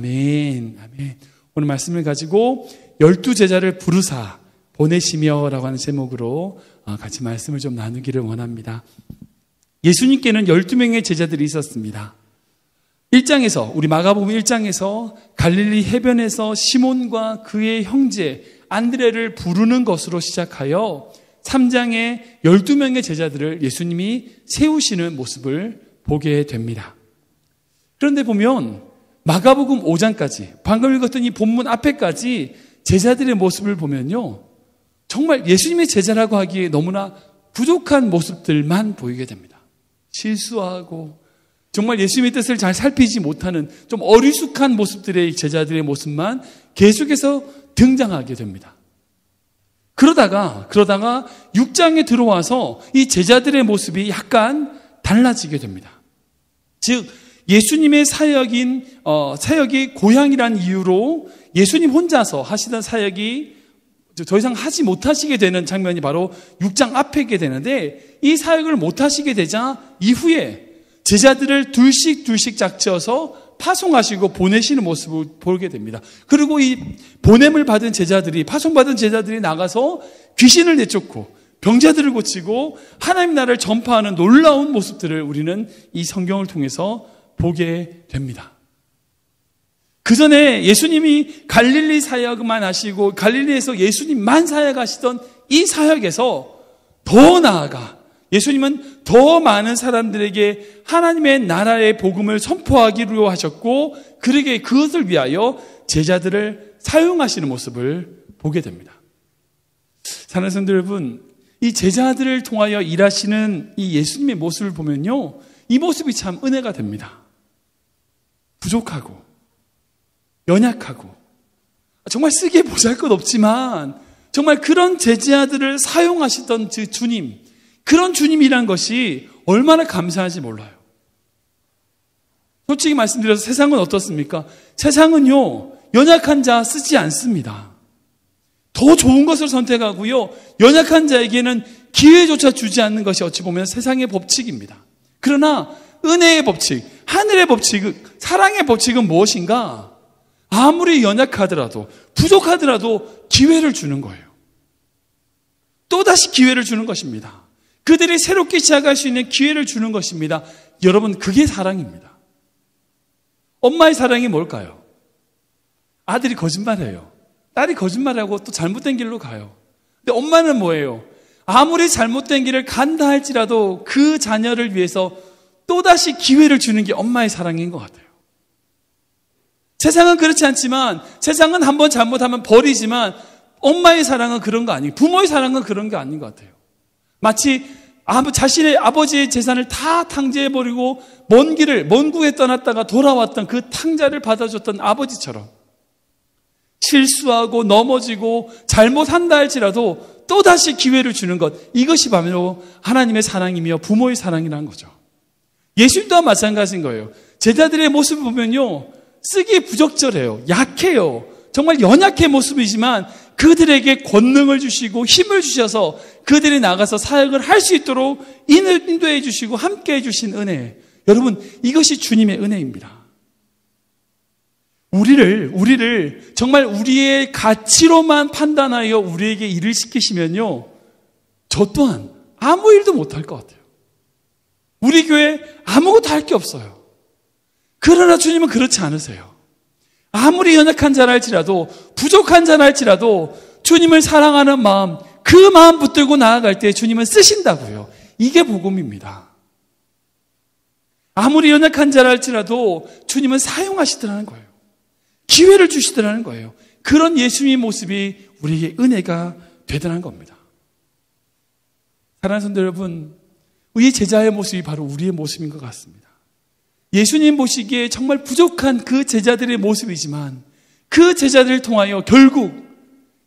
아멘. 아멘. 오늘 말씀을 가지고 12제자를 부르사 보내시며 라고 하는 제목으로 같이 말씀을 좀 나누기를 원합니다. 예수님께는 12명의 제자들이 있었습니다. 1장에서, 우리 마가복음 1장에서 갈릴리 해변에서 시몬과 그의 형제 안드레를 부르는 것으로 시작하여 3장에 12명의 제자들을 예수님이 세우시는 모습을 보게 됩니다. 그런데 보면 마가복음 5장까지, 방금 읽었던 이 본문 앞에까지 제자들의 모습을 보면요, 정말 예수님의 제자라고 하기에 너무나 부족한 모습들만 보이게 됩니다. 실수하고 정말 예수님의 뜻을 잘 살피지 못하는 좀 어리숙한 모습들의 제자들의 모습만 계속해서 등장하게 됩니다. 그러다가 6장에 들어와서 이 제자들의 모습이 약간 달라지게 됩니다. 즉 예수님의 사역이 고향이란 이유로 예수님 혼자서 하시던 사역이 더 이상 하지 못하시게 되는 장면이 바로 6장 앞에 있게 되는데, 이 사역을 못하시게 되자 이후에 제자들을 둘씩 짝지어서 파송하시고 보내시는 모습을 보게 됩니다. 그리고 이 보냄을 받은 제자들이, 파송받은 제자들이 나가서 귀신을 내쫓고 병자들을 고치고 하나님 나라를 전파하는 놀라운 모습들을 우리는 이 성경을 통해서 보게 됩니다. 그 전에 예수님이 갈릴리 사역만 하시고 갈릴리에서 예수님만 사역하시던 이 사역에서 더 나아가 예수님은 더 많은 사람들에게 하나님의 나라의 복음을 선포하기로 하셨고, 그것을 위하여 제자들을 사용하시는 모습을 보게 됩니다. 사랑하는 성도 여러분, 이 제자들을 통하여 일하시는 이 예수님의 모습을 보면요, 이 모습이 참 은혜가 됩니다. 부족하고 연약하고 정말 쓰기에 보잘것없지만 정말 그런 제자들을 사용하시던 그 주님, 그런 주님이란 것이 얼마나 감사한지 몰라요. 솔직히 말씀드려서 세상은 어떻습니까? 세상은요, 연약한 자 쓰지 않습니다. 더 좋은 것을 선택하고요, 연약한 자에게는 기회조차 주지 않는 것이 어찌 보면 세상의 법칙입니다. 그러나 은혜의 법칙, 하늘의 법칙, 사랑의 법칙은 무엇인가? 아무리 연약하더라도, 부족하더라도 기회를 주는 거예요. 또다시 기회를 주는 것입니다. 그들이 새롭게 시작할 수 있는 기회를 주는 것입니다. 여러분, 그게 사랑입니다. 엄마의 사랑이 뭘까요? 아들이 거짓말해요. 딸이 거짓말하고 또 잘못된 길로 가요. 근데 엄마는 뭐예요? 아무리 잘못된 길을 간다 할지라도 그 자녀를 위해서 또다시 기회를 주는 게 엄마의 사랑인 것 같아요. 세상은 그렇지 않지만, 세상은 한번 잘못하면 버리지만 엄마의 사랑은 그런 거 아니에요. 부모의 사랑은 그런 게 아닌 것 같아요. 마치 자신의 아버지의 재산을 다 탕제해버리고 먼 국에 떠났다가 돌아왔던 그 탕자를 받아줬던 아버지처럼 실수하고 넘어지고 잘못한다 할지라도 또다시 기회를 주는 것, 이것이 바로 하나님의 사랑이며 부모의 사랑이라는 거죠. 예수님 또한 마찬가지인 거예요. 제자들의 모습을 보면요, 쓰기에 부적절해요. 약해요. 정말 연약의 모습이지만 그들에게 권능을 주시고 힘을 주셔서 그들이 나가서 사역을 할 수 있도록 인도해 주시고 함께 해 주신 은혜. 여러분, 이것이 주님의 은혜입니다. 우리를 정말 우리의 가치로만 판단하여 우리에게 일을 시키시면요, 저 또한 아무 일도 못할 것 같아요. 우리 교회 아무것도 할 게 없어요. 그러나 주님은 그렇지 않으세요. 아무리 연약한 자라 할지라도, 부족한 자라 할지라도 주님을 사랑하는 마음, 그 마음 붙들고 나아갈 때 주님은 쓰신다고요. 이게 복음입니다. 아무리 연약한 자라 할지라도 주님은 사용하시더라는 거예요. 기회를 주시더라는 거예요. 그런 예수님의 모습이 우리에게 은혜가 되더라는 겁니다. 사랑하는 성도 여러분, 이 제자의 모습이 바로 우리의 모습인 것 같습니다. 예수님 보시기에 정말 부족한 그 제자들의 모습이지만 그 제자들을 통하여 결국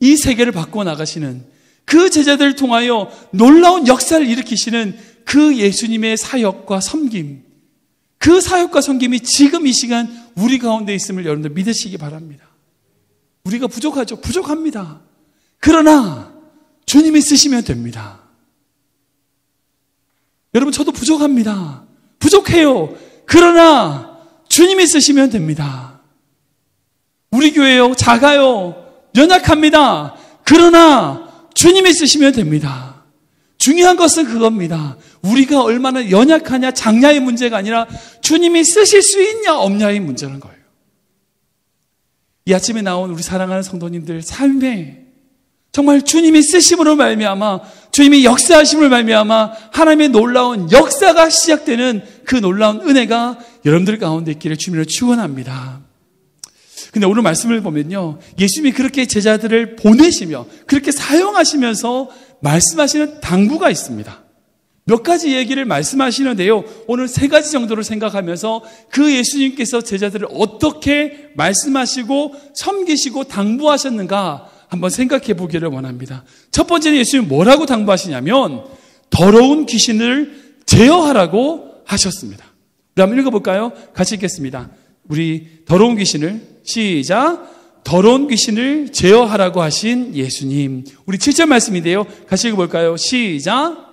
이 세계를 바꿔 나가시는, 그 제자들을 통하여 놀라운 역사를 일으키시는 그 예수님의 사역과 섬김, 그 사역과 섬김이 지금 이 시간 우리 가운데 있음을 여러분들 믿으시기 바랍니다. 우리가 부족하죠. 부족합니다. 그러나 주님이 쓰시면 됩니다. 여러분, 저도 부족합니다. 부족해요. 그러나 주님이 쓰시면 됩니다. 우리 교회요, 작아요, 연약합니다. 그러나 주님이 쓰시면 됩니다. 중요한 것은 그겁니다. 우리가 얼마나 연약하냐, 장냐의 문제가 아니라 주님이 쓰실 수 있냐, 없냐의 문제는 거예요. 이 아침에 나온 우리 사랑하는 성도님들 삶에 정말 주님이 쓰심으로 말미암아, 주님이 역사하심으로 말미암아 하나님의 놀라운 역사가 시작되는 그 놀라운 은혜가 여러분들 가운데 있기를 주님으로 축원합니다. 근데 오늘 말씀을 보면요, 예수님이 그렇게 제자들을 보내시며 그렇게 사용하시면서 말씀하시는 당부가 있습니다. 몇 가지 얘기를 말씀하시는데요, 오늘 3가지 정도를 생각하면서 그 예수님께서 제자들을 어떻게 말씀하시고 섬기시고 당부하셨는가 한번 생각해 보기를 원합니다. 첫 번째는 예수님이 뭐라고 당부하시냐면 더러운 귀신을 제어하라고 하셨습니다. 우리 한번 읽어볼까요? 같이 읽겠습니다. 우리 더러운 귀신을, 시작, 더러운 귀신을 제어하라고 하신 예수님. 우리 7절 말씀인데요, 같이 읽어볼까요? 시작.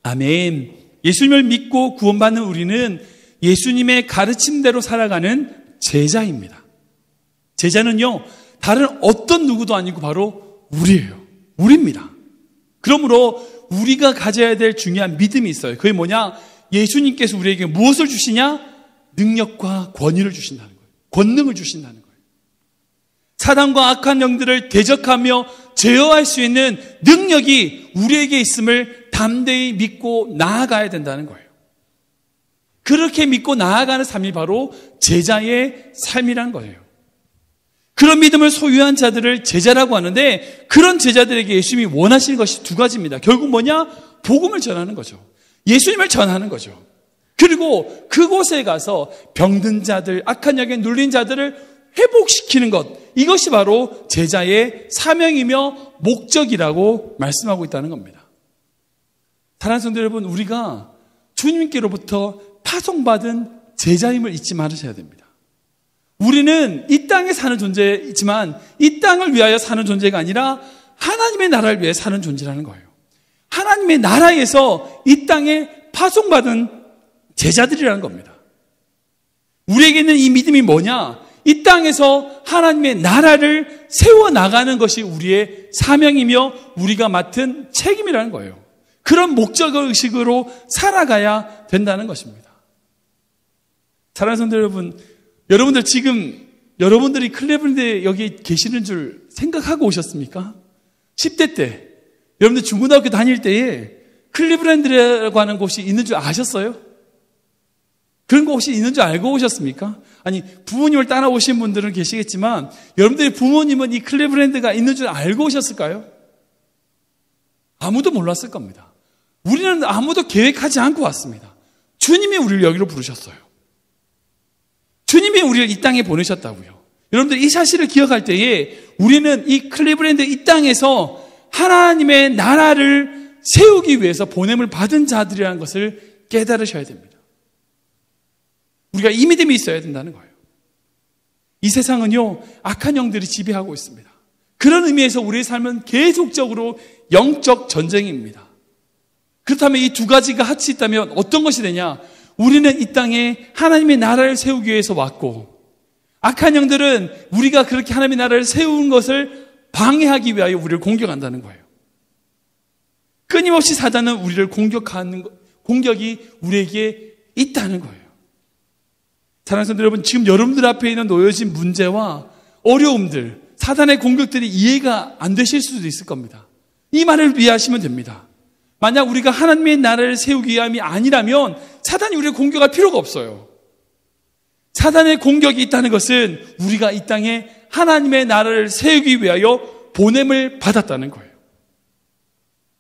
아멘. 예수님을 믿고 구원받는 우리는 예수님의 가르침대로 살아가는 제자입니다. 제자는요, 다른 어떤 누구도 아니고 바로 우리예요. 우리입니다. 그러므로 우리가 가져야 될 중요한 믿음이 있어요. 그게 뭐냐? 예수님께서 우리에게 무엇을 주시냐? 능력과 권위를 주신다는 거예요. 권능을 주신다는 거예요. 사단과 악한 영들을 대적하며 제어할 수 있는 능력이 우리에게 있음을 담대히 믿고 나아가야 된다는 거예요. 그렇게 믿고 나아가는 삶이 바로 제자의 삶이란 거예요. 그런 믿음을 소유한 자들을 제자라고 하는데, 그런 제자들에게 예수님이 원하시는 것이 2가지입니다. 결국 뭐냐? 복음을 전하는 거죠. 예수님을 전하는 거죠. 그리고 그곳에 가서 병든 자들, 악한 영에 눌린 자들을 회복시키는 것, 이것이 바로 제자의 사명이며 목적이라고 말씀하고 있다는 겁니다. 사랑하는 성도 여러분, 우리가 주님께로부터 파송받은 제자임을 잊지 말으셔야 됩니다. 우리는 이 땅에 사는 존재이지만 이 땅을 위하여 사는 존재가 아니라 하나님의 나라를 위해 사는 존재라는 거예요. 하나님의 나라에서 이 땅에 파송받은 제자들이라는 겁니다. 우리에게 있는 이 믿음이 뭐냐? 이 땅에서 하나님의 나라를 세워나가는 것이 우리의 사명이며 우리가 맡은 책임이라는 거예요. 그런 목적의식으로 살아가야 된다는 것입니다. 사랑하는 성도 여러분, 여러분들 지금 여러분들이 클레브랜드에 여기 계시는 줄 생각하고 오셨습니까? 10대 때 여러분들 중고등학교 다닐 때에 클리브랜드라고 하는 곳이 있는 줄 아셨어요? 그런 곳이 있는 줄 알고 오셨습니까? 아니, 부모님을 따라오신 분들은 계시겠지만 여러분들의 부모님은 이 클리브랜드가 있는 줄 알고 오셨을까요? 아무도 몰랐을 겁니다. 우리는 아무도 계획하지 않고 왔습니다. 주님이 우리를 여기로 부르셨어요. 주님이 우리를 이 땅에 보내셨다고요. 여러분들 이 사실을 기억할 때에 우리는 이 클리브랜드 이 땅에서 하나님의 나라를 세우기 위해서 보냄을 받은 자들이라는 것을 깨달으셔야 됩니다. 우리가 이 믿음이 있어야 된다는 거예요. 이 세상은요, 악한 영들이 지배하고 있습니다. 그런 의미에서 우리의 삶은 계속적으로 영적 전쟁입니다. 그렇다면 이 2가지가 같이 있다면 어떤 것이 되냐? 우리는 이 땅에 하나님의 나라를 세우기 위해서 왔고, 악한 영들은 우리가 그렇게 하나님의 나라를 세운 것을 방해하기 위하여 우리를 공격한다는 거예요. 끊임없이 사단은 우리를 공격하는 공격이 우리에게 있다는 거예요. 사랑하는 성도 여러분, 지금 여러분들 앞에 있는 놓여진 문제와 어려움들, 사단의 공격들이 이해가 안 되실 수도 있을 겁니다. 이 말을 이해하시면 됩니다. 만약 우리가 하나님의 나라를 세우기 위함이 아니라면 사단이 우리를 공격할 필요가 없어요. 사단의 공격이 있다는 것은 우리가 이 땅에 하나님의 나라를 세우기 위하여 보냄을 받았다는 거예요.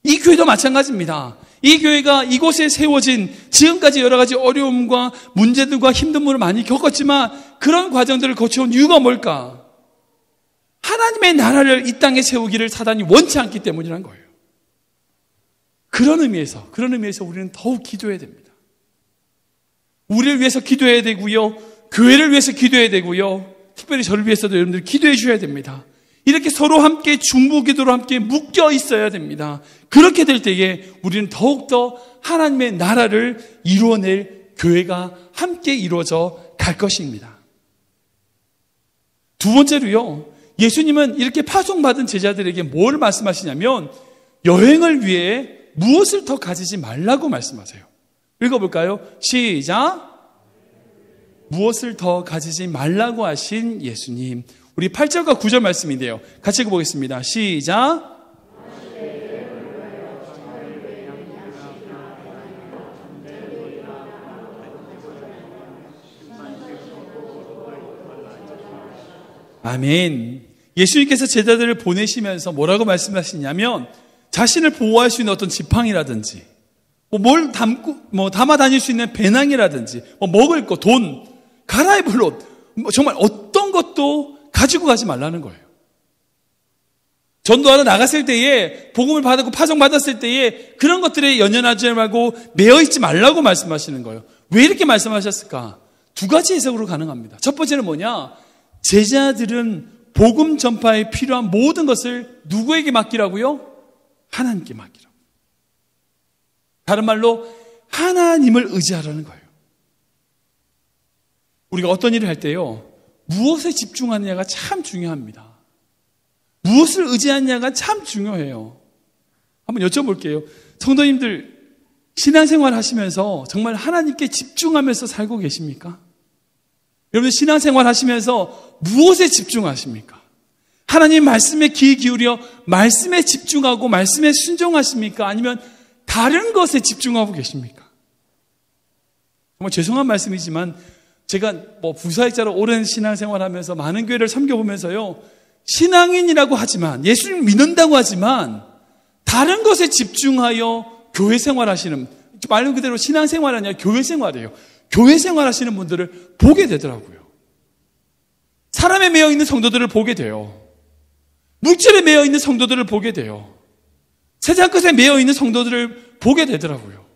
이 교회도 마찬가지입니다. 이 교회가 이곳에 세워진 지금까지 여러 가지 어려움과 문제들과 힘듦을 많이 겪었지만 그런 과정들을 거쳐온 이유가 뭘까? 하나님의 나라를 이 땅에 세우기를 사단이 원치 않기 때문이란 거예요. 그런 의미에서 우리는 더욱 기도해야 됩니다. 우리를 위해서 기도해야 되고요. 교회를 위해서 기도해야 되고요. 특별히 저를 위해서도 여러분들 기도해 주셔야 됩니다. 이렇게 서로 함께 중보기도로 함께 묶여 있어야 됩니다. 그렇게 될 때에 우리는 더욱더 하나님의 나라를 이루어낼 교회가 함께 이루어져 갈 것입니다. 두 번째로요, 예수님은 이렇게 파송받은 제자들에게 뭘 말씀하시냐면 여행을 위해 무엇을 더 가지지 말라고 말씀하세요. 읽어볼까요? 시작. 무엇을 더 가지지 말라고 하신 예수님. 우리 8절과 9절 말씀인데요. 같이 읽어보겠습니다. 시작. 아멘. 예수님께서 제자들을 보내시면서 뭐라고 말씀하시냐면 자신을 보호할 수 있는 어떤 지팡이라든지 뭘 담아 다닐 수 있는 배낭이라든지 먹을 거, 돈, 갈아입을 옷, 정말 어떤 것도 가지고 가지 말라는 거예요. 전도하러 나갔을 때에 복음을 받았고 파송받았을 때에 그런 것들에 연연하지 말고 매여있지 말라고 말씀하시는 거예요. 왜 이렇게 말씀하셨을까? 두 가지 해석으로 가능합니다. 첫 번째는 뭐냐? 제자들은 복음 전파에 필요한 모든 것을 누구에게 맡기라고요? 하나님께 맡기라고. 다른 말로 하나님을 의지하라는 거예요. 우리가 어떤 일을 할 때요, 무엇에 집중하느냐가 참 중요합니다. 무엇을 의지하느냐가 참 중요해요. 한번 여쭤볼게요. 성도님들 신앙생활 하시면서 정말 하나님께 집중하면서 살고 계십니까? 여러분 신앙생활 하시면서 무엇에 집중하십니까? 하나님 말씀에 귀 기울여 말씀에 집중하고 말씀에 순종하십니까? 아니면 다른 것에 집중하고 계십니까? 정말 죄송한 말씀이지만 제가 부사역자로 오랜 신앙생활 하면서 많은 교회를 섬겨보면서요, 신앙인이라고 하지만 예수님 믿는다고 하지만 다른 것에 집중하여 교회 생활하시는, 말 그대로 신앙생활이 아니라 교회 생활이에요. 교회 생활하시는 분들을 보게 되더라고요. 사람에 매여 있는 성도들을 보게 돼요. 물질에 매여 있는 성도들을 보게 돼요. 세상 것에 매여 있는 성도들을 보게 되더라고요.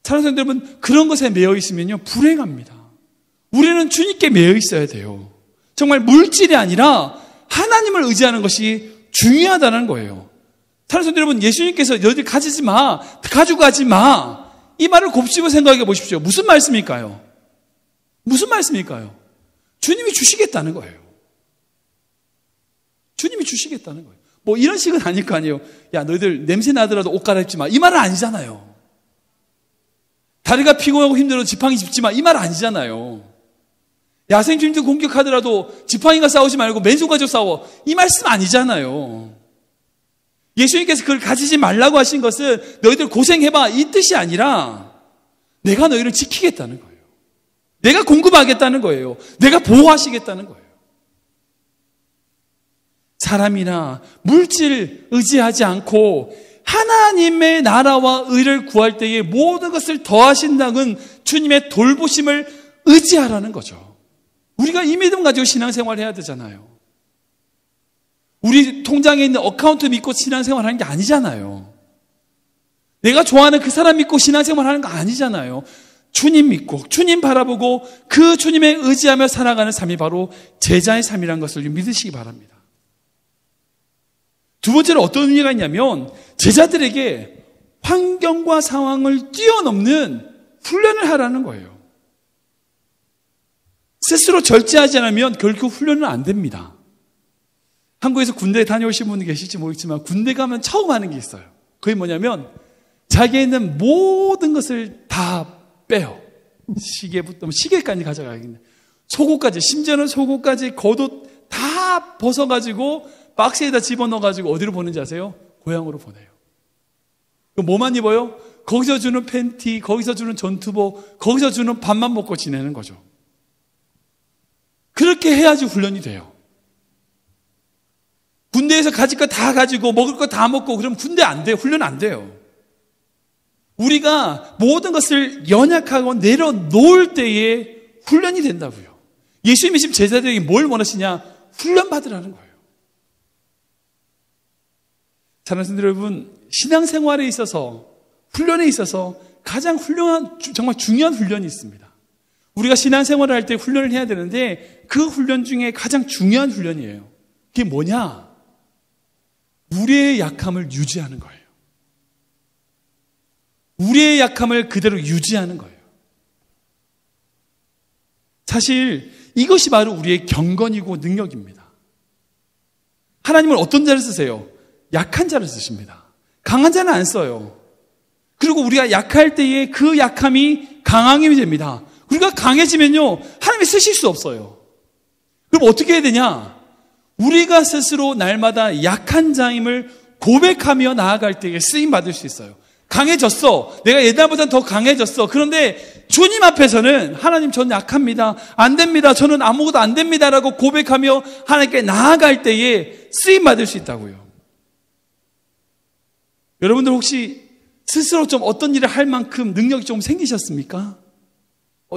사랑하는 성도 여러분, 그런 것에 매여 있으면요 불행합니다. 우리는 주님께 매여 있어야 돼요. 정말 물질이 아니라 하나님을 의지하는 것이 중요하다는 거예요. 사랑하는 성도 여러분, 예수님께서 너희들 가지지 마, 가지고 가지 마, 이 말을 곱씹어 생각해 보십시오. 무슨 말씀일까요? 무슨 말씀일까요? 주님이 주시겠다는 거예요. 주님이 주시겠다는 거예요. 이런 식은 아닐 거 아니에요. 야, 너희들 냄새 나더라도 옷 갈아입지 마, 이 말은 아니잖아요. 다리가 피곤하고 힘들어도 지팡이 짚지 마, 이 말 아니잖아요. 야생 주민들 공격하더라도 지팡이가 싸우지 말고 맨손 가지고 싸워, 이 말씀 아니잖아요. 예수님께서 그걸 가지지 말라고 하신 것은 너희들 고생해봐, 이 뜻이 아니라 내가 너희를 지키겠다는 거예요. 내가 공급하겠다는 거예요. 내가 보호하시겠다는 거예요. 사람이나 물질 의지하지 않고 하나님의 나라와 의를 구할 때에 모든 것을 더하신다는 주님의 돌보심을 의지하라는 거죠. 우리가 이 믿음 가지고 신앙생활 해야 되잖아요. 우리 통장에 있는 어카운트 믿고 신앙생활 하는 게 아니잖아요. 내가 좋아하는 그 사람 믿고 신앙생활 하는 거 아니잖아요. 주님 믿고 주님 바라보고 그 주님에 의지하며 살아가는 삶이 바로 제자의 삶이라는 것을 믿으시기 바랍니다. 두 번째로 어떤 의미가 있냐면 제자들에게 환경과 상황을 뛰어넘는 훈련을 하라는 거예요. 스스로 절제하지 않으면 결코 훈련은 안 됩니다. 한국에서 군대에 다녀오신 분이 계실지 모르겠지만 군대 가면 처음 하는 게 있어요. 그게 뭐냐면 자기에 있는 모든 것을 다 빼요. 시계부터 시계까지 가져가야겠네. 속옷까지, 심지어는 속옷까지 겉옷 다 벗어가지고 박스에다 집어넣어가지고 어디로 보내는지 아세요? 고향으로 보내요. 뭐만 입어요? 거기서 주는 팬티, 거기서 주는 전투복, 거기서 주는 밥만 먹고 지내는 거죠. 그렇게 해야지 훈련이 돼요. 군대에서 가질 거 다 가지고 먹을 거 다 먹고 그러면 군대 안 돼요. 훈련 안 돼요. 우리가 모든 것을 연약하고 내려놓을 때에 훈련이 된다고요. 예수님이 지금 제자들에게 뭘 원하시냐? 훈련 받으라는 거예요. 사랑하는 성도 여러분, 신앙생활에 있어서 훈련에 있어서 가장 훌륭한, 정말 중요한 훈련이 있습니다. 우리가 신앙생활을 할 때 훈련을 해야 되는데 그 훈련 중에 가장 중요한 훈련이에요. 그게 뭐냐? 우리의 약함을 유지하는 거예요. 우리의 약함을 그대로 유지하는 거예요. 사실 이것이 바로 우리의 경건이고 능력입니다. 하나님은 어떤 자를 쓰세요? 약한 자를 쓰십니다. 강한 자는 안 써요. 그리고 우리가 약할 때에 그 약함이 강함이 됩니다. 우리가 강해지면요, 하나님이 쓰실 수 없어요. 그럼 어떻게 해야 되냐? 우리가 스스로 날마다 약한 자임을 고백하며 나아갈 때에 쓰임받을 수 있어요. 강해졌어. 내가 옛날보다 더 강해졌어. 그런데 주님 앞에서는 하나님, 저는 약합니다. 안 됩니다. 저는 아무것도 안 됩니다라고 고백하며 하나님께 나아갈 때에 쓰임받을 수 있다고요. 여러분들 혹시 스스로 좀 어떤 일을 할 만큼 능력이 좀 생기셨습니까?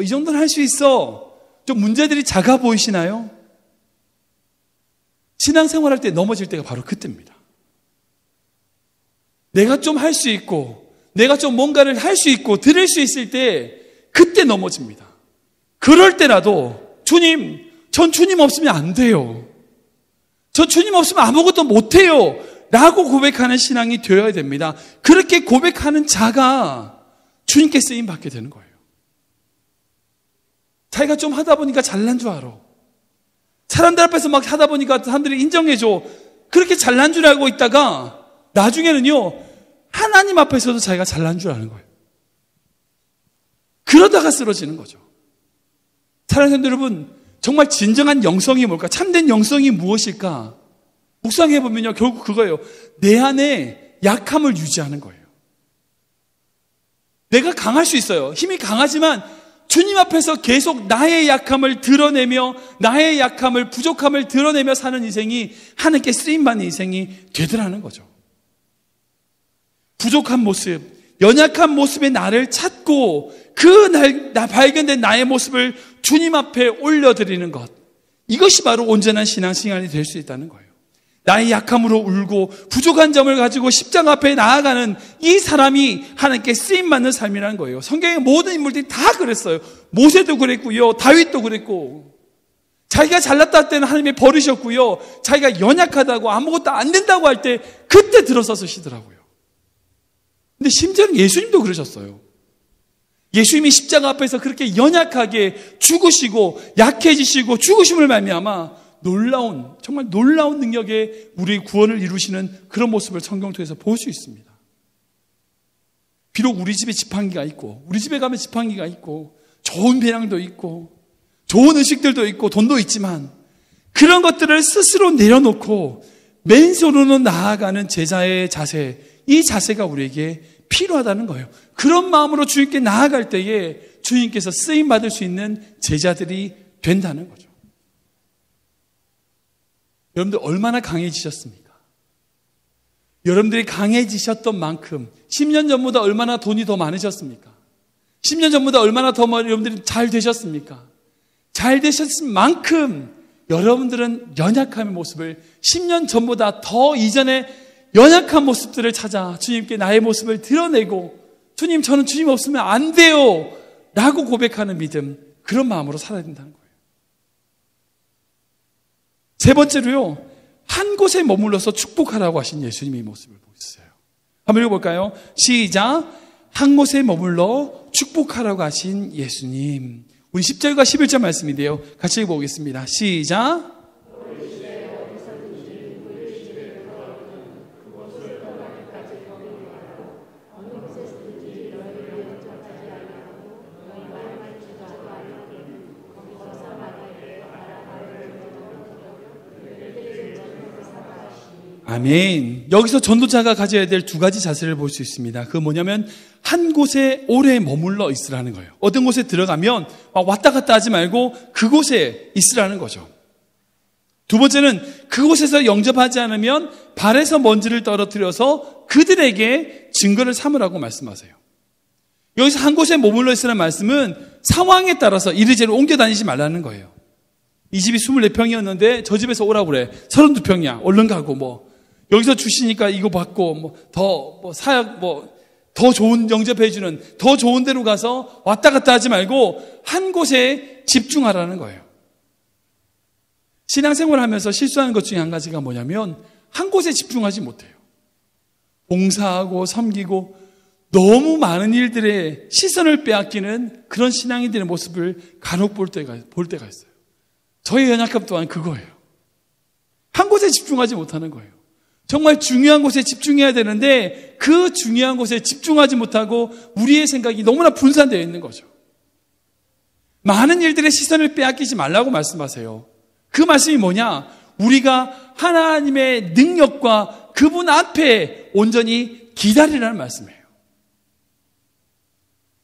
이 정도는 할 수 있어. 좀 문제들이 작아 보이시나요? 신앙생활할 때 넘어질 때가 바로 그때입니다. 내가 좀 할 수 있고, 내가 좀 뭔가를 할 수 있고, 들을 수 있을 때 그때 넘어집니다. 그럴 때라도 주님, 전 주님 없으면 안 돼요. 전 주님 없으면 아무것도 못해요. 라고 고백하는 신앙이 되어야 됩니다. 그렇게 고백하는 자가 주님께 쓰임받게 되는 거예요. 자기가 좀 하다 보니까 잘난 줄 알아. 사람들 앞에서 막 하다 보니까 사람들이 인정해줘. 그렇게 잘난 줄 알고 있다가 나중에는요, 하나님 앞에서도 자기가 잘난 줄 아는 거예요. 그러다가 쓰러지는 거죠. 사랑하는 성도 여러분, 정말 진정한 영성이 뭘까? 참된 영성이 무엇일까? 묵상해보면요, 결국 그거예요. 내 안에 약함을 유지하는 거예요. 내가 강할 수 있어요. 힘이 강하지만 주님 앞에서 계속 나의 약함을 드러내며, 나의 약함을, 부족함을 드러내며 사는 인생이 하나님께 쓰임받는 인생이 되더라는 거죠. 부족한 모습, 연약한 모습의 나를 찾고 나 발견된 나의 모습을 주님 앞에 올려드리는 것, 이것이 바로 온전한 신앙생활이 될 수 있다는 거예요. 나의 약함으로 울고 부족한 점을 가지고 십자가 앞에 나아가는 이 사람이 하나님께 쓰임받는 삶이라는 거예요. 성경의 모든 인물들이 다 그랬어요. 모세도 그랬고요, 다윗도 그랬고, 자기가 잘났다 할 때는 하나님이 버리셨고요, 자기가 연약하다고 아무것도 안 된다고 할 때 그때 들어서 쓰시더라고요. 근데 심지어는 예수님도 그러셨어요. 예수님이 십자가 앞에서 그렇게 연약하게 죽으시고 약해지시고 죽으심을 말미암아 정말 놀라운 능력의 우리의 구원을 이루시는 그런 모습을 성경 통해서 볼 수 있습니다. 비록 우리 집에 지팡이가 있고, 우리 집에 가면 지팡이가 있고, 좋은 배낭도 있고, 좋은 의식들도 있고, 돈도 있지만, 그런 것들을 스스로 내려놓고 맨손으로 나아가는 제자의 자세, 이 자세가 우리에게 필요하다는 거예요. 그런 마음으로 주님께 나아갈 때에 주님께서 쓰임받을 수 있는 제자들이 된다는 거죠. 여러분들 얼마나 강해지셨습니까? 여러분들이 강해지셨던 만큼 10년 전보다 얼마나 돈이 더 많으셨습니까? 10년 전보다 얼마나 더 여러분들이 잘 되셨습니까? 잘 되셨을 만큼 여러분들은 연약함의 모습을 10년 전보다 더 이전에 연약한 모습들을 찾아 주님께 나의 모습을 드러내고, 주님, 저는 주님 없으면 안 돼요 라고 고백하는 믿음, 그런 마음으로 살아야 된다는 거예요. 세 번째로요, 한 곳에 머물러서 축복하라고 하신 예수님의 모습을 보였어요. 한번 읽어볼까요? 시작. 한 곳에 머물러 축복하라고 하신 예수님. 우리 10절과 11절 말씀인데요, 같이 읽어보겠습니다. 시작. 아멘. 여기서 전도자가 가져야 될 두 가지 자세를 볼 수 있습니다. 그건 뭐냐면 한 곳에 오래 머물러 있으라는 거예요. 어떤 곳에 들어가면 막 왔다 갔다 하지 말고 그곳에 있으라는 거죠. 두 번째는 그곳에서 영접하지 않으면 발에서 먼지를 떨어뜨려서 그들에게 증거를 삼으라고 말씀하세요. 여기서 한 곳에 머물러 있으라는 말씀은 상황에 따라서 이리저리 옮겨 다니지 말라는 거예요. 이 집이 24평이었는데 저 집에서 오라고 그래. 32평이야. 얼른 가고 여기서 주시니까 이거 받고 더 좋은 영접해주는 더 좋은 데로 가서 왔다 갔다 하지 말고 한 곳에 집중하라는 거예요. 신앙생활을 하면서 실수하는 것 중에 한 가지가 뭐냐면 한 곳에 집중하지 못해요. 봉사하고 섬기고 너무 많은 일들에 시선을 빼앗기는 그런 신앙인들의 모습을 간혹 볼 때가 있어요. 저희 연약함 또한 그거예요. 한 곳에 집중하지 못하는 거예요. 정말 중요한 곳에 집중해야 되는데 그 중요한 곳에 집중하지 못하고 우리의 생각이 너무나 분산되어 있는 거죠. 많은 일들의 시선을 빼앗기지 말라고 말씀하세요. 그 말씀이 뭐냐? 우리가 하나님의 능력과 그분 앞에 온전히 기다리라는 말씀이에요.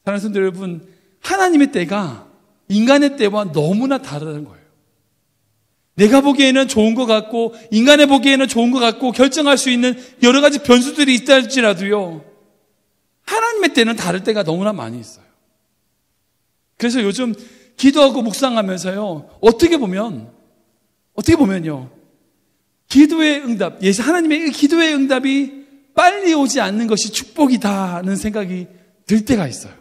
사랑하는 성도 여러분, 하나님의 때가 인간의 때와 너무나 다르다는 거예요. 내가 보기에는 좋은 것 같고 인간의 보기에는 좋은 것 같고 결정할 수 있는 여러 가지 변수들이 있다 할지라도요, 하나님의 때는 다를 때가 너무나 많이 있어요. 그래서 요즘 기도하고 묵상하면서요, 어떻게 보면요, 기도의 응답, 하나님의 기도의 응답이 빨리 오지 않는 것이 축복이다는 생각이 들 때가 있어요.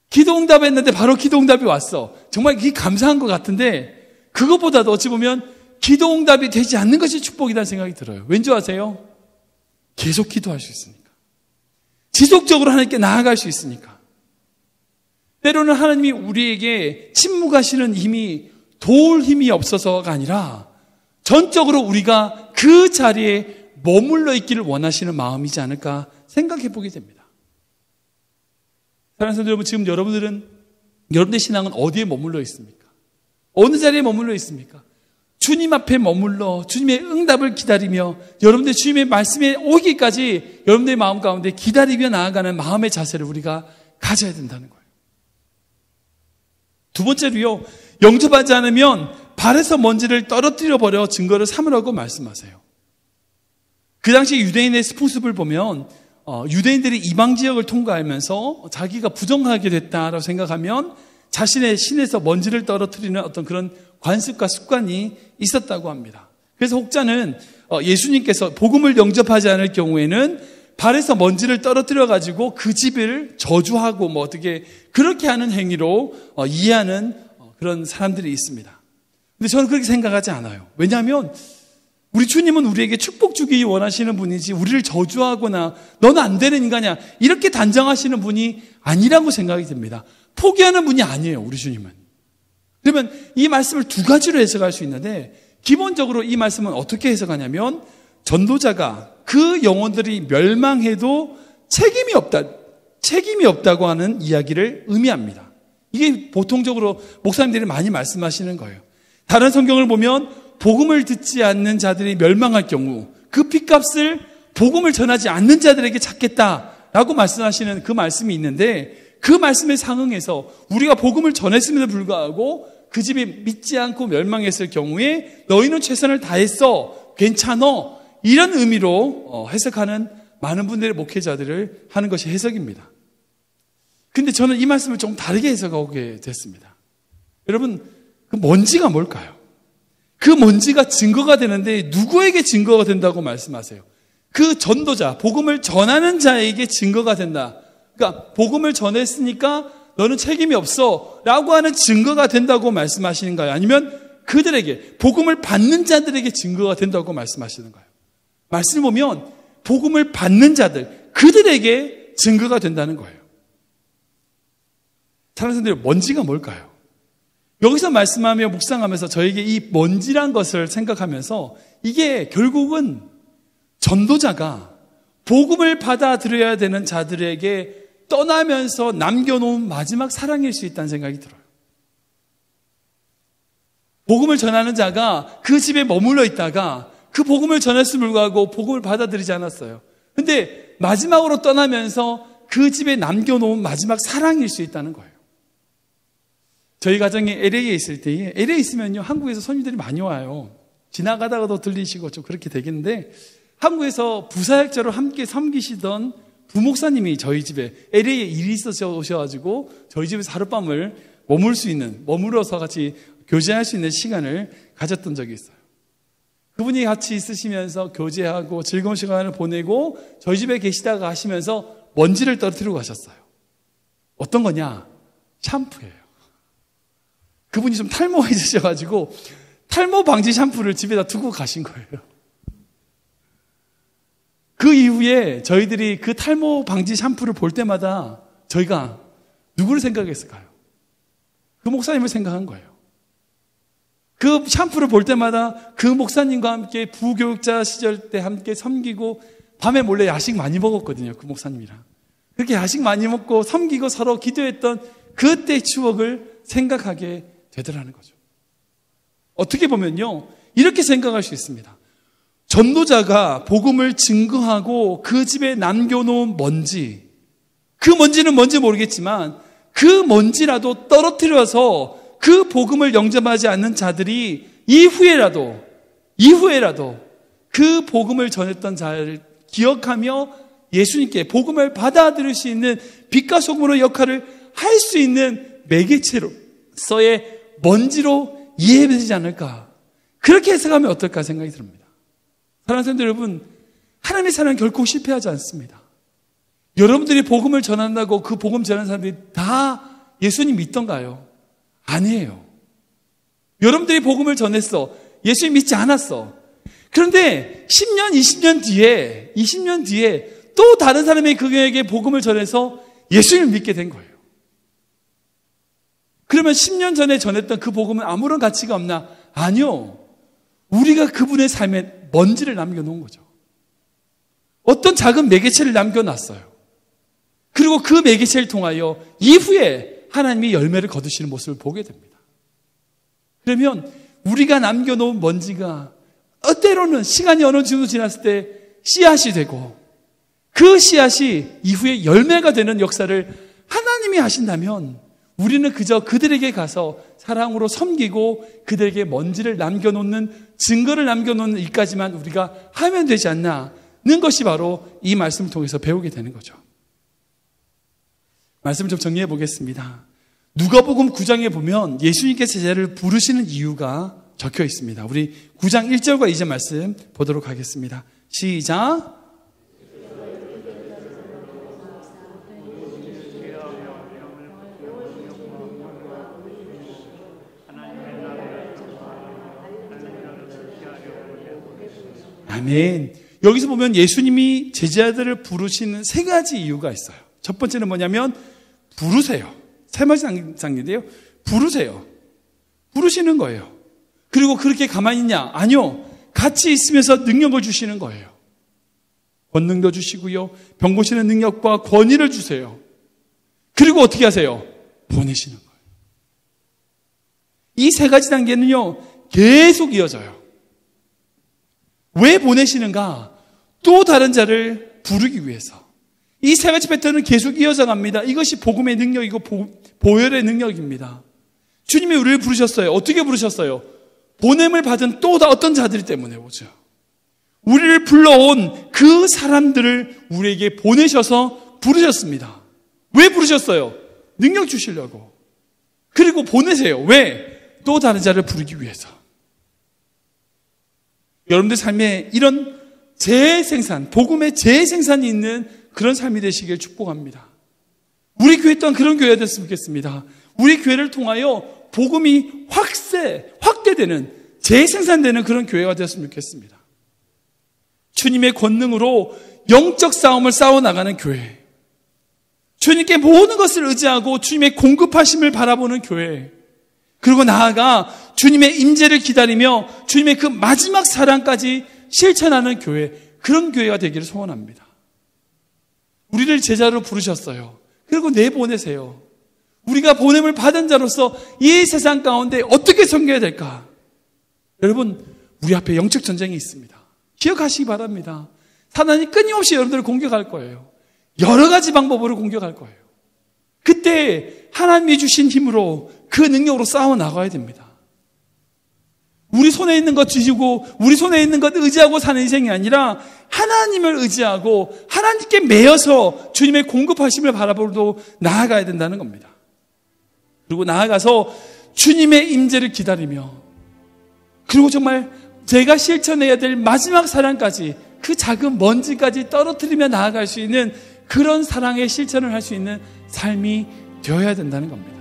기도 응답했는데 바로 기도 응답이 왔어. 정말 이게 감사한 것 같은데 그것보다도 어찌 보면 기도 응답이 되지 않는 것이 축복이라는 생각이 들어요. 왠지 아세요? 계속 기도할 수 있으니까. 지속적으로 하나님께 나아갈 수 있으니까. 때로는 하나님이 우리에게 침묵하시는 힘이 도울 힘이 없어서가 아니라 전적으로 우리가 그 자리에 머물러 있기를 원하시는 마음이지 않을까 생각해 보게 됩니다. 사랑하는 성도 여러분, 지금 여러분들의 신앙은 어디에 머물러 있습니까? 어느 자리에 머물러 있습니까? 주님 앞에 머물러 주님의 응답을 기다리며 여러분들 주님의 말씀에 오기까지 여러분들의 마음 가운데 기다리며 나아가는 마음의 자세를 우리가 가져야 된다는 거예요. 두 번째로요, 영접하지 않으면 발에서 먼지를 떨어뜨려 버려 증거를 삼으라고 말씀하세요. 그 당시 유대인의 모습을 보면 유대인들이 이방 지역을 통과하면서 자기가 부정하게 됐다라고 생각하면 자신의 신에서 먼지를 떨어뜨리는 어떤 그런 관습과 습관이 있었다고 합니다. 그래서 혹자는 예수님께서 복음을 영접하지 않을 경우에는 발에서 먼지를 떨어뜨려 가지고 그 집을 저주하고 어떻게 그렇게 하는 행위로 이해하는 그런 사람들이 있습니다. 근데 저는 그렇게 생각하지 않아요. 왜냐하면 우리 주님은 우리에게 축복 주기 원하시는 분이지 우리를 저주하거나 너는 안 되는 인간이야 이렇게 단정하시는 분이 아니라고 생각이 듭니다. 포기하는 분이 아니에요, 우리 주님은. 그러면 이 말씀을 두 가지로 해석할 수 있는데 기본적으로 이 말씀은 어떻게 해석하냐면 전도자가 그 영혼들이 멸망해도 책임이 없다고 하는 이야기를 의미합니다. 이게 보통적으로 목사님들이 많이 말씀하시는 거예요. 다른 성경을 보면 복음을 듣지 않는 자들이 멸망할 경우 그 핏값을 복음을 전하지 않는 자들에게 찾겠다라고 말씀하시는 그 말씀이 있는데 그 말씀에 상응해서 우리가 복음을 전했음에도 불구하고 그 집이 믿지 않고 멸망했을 경우에 너희는 최선을 다했어, 괜찮어, 이런 의미로 해석하는 많은 분들의 목회자들을 하는 것이 해석입니다. 근데 저는 이 말씀을 좀 다르게 해석하게 됐습니다. 여러분, 그 먼지가 뭘까요? 그 먼지가 증거가 되는데 누구에게 증거가 된다고 말씀하세요? 그 전도자, 복음을 전하는 자에게 증거가 된다. 그러니까 복음을 전했으니까 너는 책임이 없어 라고 하는 증거가 된다고 말씀하시는가요? 아니면 그들에게, 복음을 받는 자들에게 증거가 된다고 말씀하시는가요? 말씀을 보면 복음을 받는 자들, 그들에게 증거가 된다는 거예요. 사랑하는 분들, 먼지가 뭘까요? 여기서 말씀하며 묵상하면서 저에게 이 먼지란 것을 생각하면서 이게 결국은 전도자가 복음을 받아들여야 되는 자들에게 떠나면서 남겨놓은 마지막 사랑일 수 있다는 생각이 들어요. 복음을 전하는 자가 그 집에 머물러 있다가 그 복음을 전했음을 불구하고 복음을 받아들이지 않았어요. 근데 마지막으로 떠나면서 그 집에 남겨놓은 마지막 사랑일 수 있다는 거예요. 저희 가정이 LA에 있을 때에, LA에 있으면요, 한국에서 손님들이 많이 와요. 지나가다가도 들리시고 좀 그렇게 되겠는데, 한국에서 부사역자로 함께 섬기시던 부목사님이 저희 집에 LA에 일이 있어서 오셔가지고 저희 집에서 하룻밤을 머물러서 같이 교제할 수 있는 시간을 가졌던 적이 있어요. 그분이 같이 있으시면서 교제하고 즐거운 시간을 보내고 저희 집에 계시다가 가시면서 먼지를 떨어뜨리고 가셨어요. 어떤 거냐? 샴푸예요. 그분이 좀 탈모가 있으셔가지고 탈모 방지 샴푸를 집에다 두고 가신 거예요. 그 이후에 저희들이 그 탈모 방지 샴푸를 볼 때마다 저희가 누구를 생각했을까요? 그 목사님을 생각한 거예요. 그 샴푸를 볼 때마다 그 목사님과 함께 부교육자 시절 때 함께 섬기고 밤에 몰래 야식 많이 먹었거든요. 그 목사님이랑. 그렇게 야식 많이 먹고 섬기고 서로 기도했던 그때의 추억을 생각하게 되더라는 거죠. 어떻게 보면요, 이렇게 생각할 수 있습니다. 전도자가 복음을 증거하고 그 집에 남겨놓은 먼지, 그 먼지는 뭔지 모르겠지만 그 먼지라도 떨어뜨려서 그 복음을 영접하지 않는 자들이 이후에라도 그 복음을 전했던 자를 기억하며 예수님께 복음을 받아들일 수 있는 빛과 소금으로 역할을 할 수 있는 매개체로서의 먼지로 이해되지 않을까. 그렇게 해석하면 어떨까 생각이 듭니다. 사랑하는 성도 여러분, 하나님의 사랑은 결코 실패하지 않습니다. 여러분들이 복음을 전한다고 그 복음 전하는 사람들이 다 예수님 믿던가요? 아니에요. 여러분들이 복음을 전했어. 예수님 믿지 않았어. 그런데 10년, 20년 뒤에 또 다른 사람이 그에게 복음을 전해서 예수님을 믿게 된 거예요. 그러면 10년 전에 전했던 그 복음은 아무런 가치가 없나? 아니요. 우리가 그분의 삶에 먼지를 남겨놓은 거죠. 어떤 작은 매개체를 남겨놨어요. 그리고 그 매개체를 통하여 이후에 하나님이 열매를 거두시는 모습을 보게 됩니다. 그러면 우리가 남겨놓은 먼지가 때로는 시간이 어느 정도 지났을 때 씨앗이 되고 그 씨앗이 이후에 열매가 되는 역사를 하나님이 하신다면 우리는 그저 그들에게 가서 사랑으로 섬기고 그들에게 먼지를 남겨놓는 증거를 남겨놓는 일까지만 우리가 하면 되지 않나는 것이 바로 이 말씀을 통해서 배우게 되는 거죠. 말씀을 좀 정리해 보겠습니다. 누가복음 9장에 보면 예수님께서 제자를 부르시는 이유가 적혀 있습니다. 우리 9장 1절과 2절 말씀 보도록 하겠습니다. 시작. 아멘. 여기서 보면 예수님이 제자들을 부르시는 세 가지 이유가 있어요. 첫 번째는 뭐냐면 부르세요. 세 마디 장인데요. 부르세요. 부르시는 거예요. 그리고 그렇게 가만히 있냐? 아니요. 같이 있으면서 능력을 주시는 거예요. 권능도 주시고요. 병 고치는 능력과 권위를 주세요. 그리고 어떻게 하세요? 보내시는 거예요. 이 세 가지 단계는요, 계속 이어져요. 왜 보내시는가? 또 다른 자를 부르기 위해서. 이 세 가지 패턴은 계속 이어져 갑니다. 이것이 복음의 능력이고 보혈의 능력입니다. 주님이 우리를 부르셨어요. 어떻게 부르셨어요? 보냄을 받은 또 어떤 자들 때문에 오죠. 우리를 불러온 그 사람들을 우리에게 보내셔서 부르셨습니다. 왜 부르셨어요? 능력 주시려고. 그리고 보내세요. 왜? 또 다른 자를 부르기 위해서. 여러분들 삶에 이런 재생산, 복음의 재생산이 있는 그런 삶이 되시길 축복합니다. 우리 교회 또한 그런 교회가 됐으면 좋겠습니다. 우리 교회를 통하여 복음이 확대되는, 재생산되는 그런 교회가 되었으면 좋겠습니다. 주님의 권능으로 영적 싸움을 싸워나가는 교회. 주님께 모든 것을 의지하고 주님의 공급하심을 바라보는 교회. 그리고 나아가 주님의 임재를 기다리며 주님의 그 마지막 사랑까지 실천하는 교회. 그런 교회가 되기를 소원합니다. 우리를 제자로 부르셨어요. 그리고 내보내세요. 우리가 보냄을 받은 자로서 이 세상 가운데 어떻게 섬겨야 될까? 여러분, 우리 앞에 영적 전쟁이 있습니다. 기억하시기 바랍니다. 사단이 끊임없이 여러분들을 공격할 거예요. 여러 가지 방법으로 공격할 거예요. 그때 하나님이 주신 힘으로 그 능력으로 싸워 나가야 됩니다. 우리 손에 있는 것 쥐고 우리 손에 있는 것 의지하고 사는 인생이 아니라 하나님을 의지하고 하나님께 매여서 주님의 공급하심을 바라보고 나아가야 된다는 겁니다. 그리고 나아가서 주님의 임재를 기다리며 그리고 정말 제가 실천해야 될 마지막 사랑까지 그 작은 먼지까지 떨어뜨리며 나아갈 수 있는 그런 사랑의 실천을 할 수 있는 삶이 되어야 된다는 겁니다.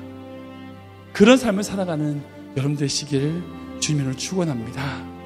그런 삶을 살아가는 여러분 되시길 주님으로 축원합니다.